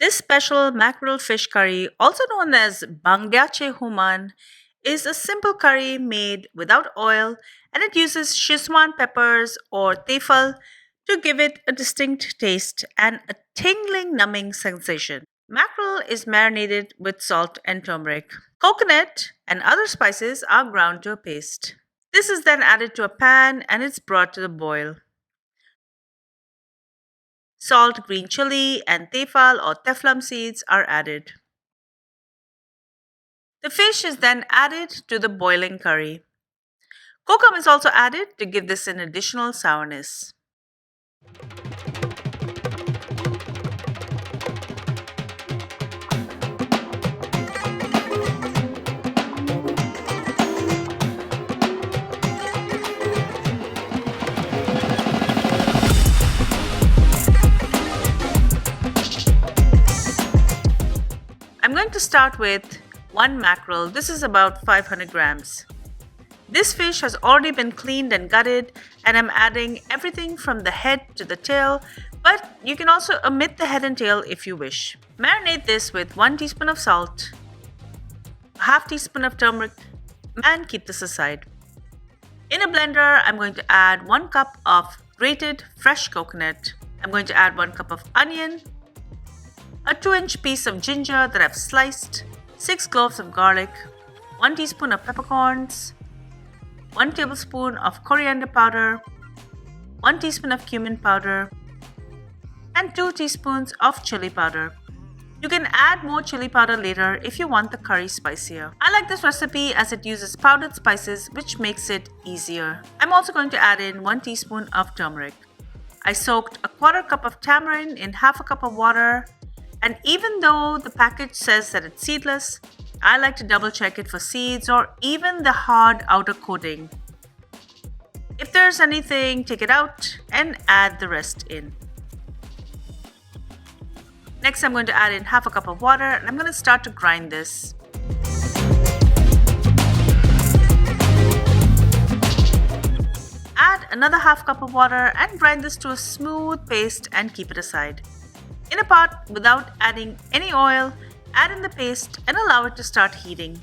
This special mackerel fish curry, also known as BANGDYACHE HOOMAN, is a simple curry made without oil and it uses Sichuan peppers or Tephal to give it a distinct taste and a tingling, numbing sensation. Mackerel is marinated with salt and turmeric. Coconut and other spices are ground to a paste. This is then added to a pan and it's brought to the boil. Salt, green chili, and Tephal or Tephlam seeds are added. The fish is then added to the boiling curry. Kokam is also added to give this an additional sourness. I'm going to start with one mackerel. This is about 500 grams. This fish has already been cleaned and gutted, and I'm adding everything from the head to the tail, but you can also omit the head and tail if you wish. Marinate this with 1 teaspoon of salt, a half teaspoon of turmeric, and keep this aside. In a blender, I'm going to add 1 cup of grated fresh coconut. I'm going to add 1 cup of onion, a 2-inch piece of ginger that I've sliced, 6 cloves of garlic, 1 teaspoon of peppercorns, 1 tablespoon of coriander powder, 1 teaspoon of cumin powder, and 2 teaspoons of chili powder. You can add more chili powder later if you want the curry spicier. I like this recipe as it uses powdered spices, which makes it easier. I'm also going to add in 1 teaspoon of turmeric. I soaked a 1/4 cup of tamarind in half a cup of water, and even though the package says that it's seedless, I like to double check it for seeds or even the hard outer coating. If there's anything, take it out and add the rest in. Next, I'm going to add in half a cup of water and I'm going to start to grind this. Add another half cup of water and grind this to a smooth paste and keep it aside. In a pot, without adding any oil, add in the paste and allow it to start heating.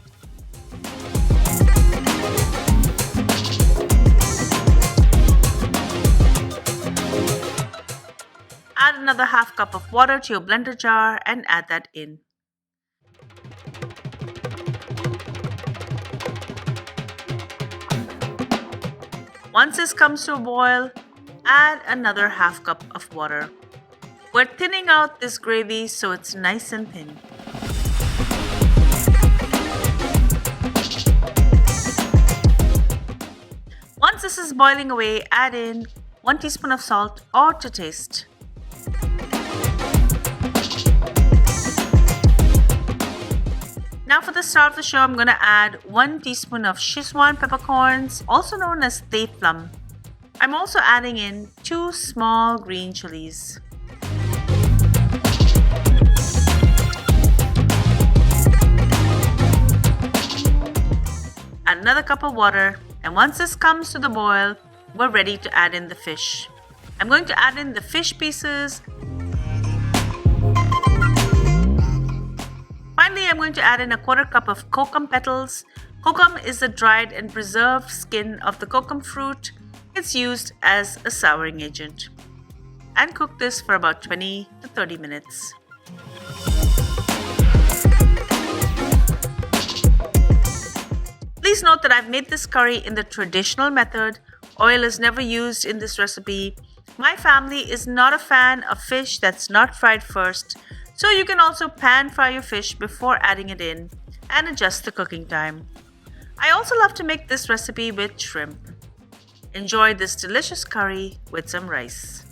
Add another half cup of water to your blender jar and add that in. Once this comes to a boil, add another half cup of water. We're thinning out this gravy so it's nice and thin. Once this is boiling away, add in 1 teaspoon of salt or to taste. Now for the star of the show, I'm going to add 1 teaspoon of Sichuan peppercorns, also known as Tephlam. I'm also adding in 2 small green chilies. Add another cup of water, and once this comes to the boil, we're ready to add in the fish. I'm going to add in the fish pieces. Finally, I'm going to add in a 1/4 cup of Kokam Petals. Kokam is the dried and preserved skin of the kokum fruit. It's used as a souring agent. And cook this for about 20 to 30 minutes. Please note that I've made this curry in the traditional method. Oil is never used in this recipe. My family is not a fan of fish that's not fried first, so you can also pan fry your fish before adding it in and adjust the cooking time. I also love to make this recipe with shrimp. Enjoy this delicious curry with some rice.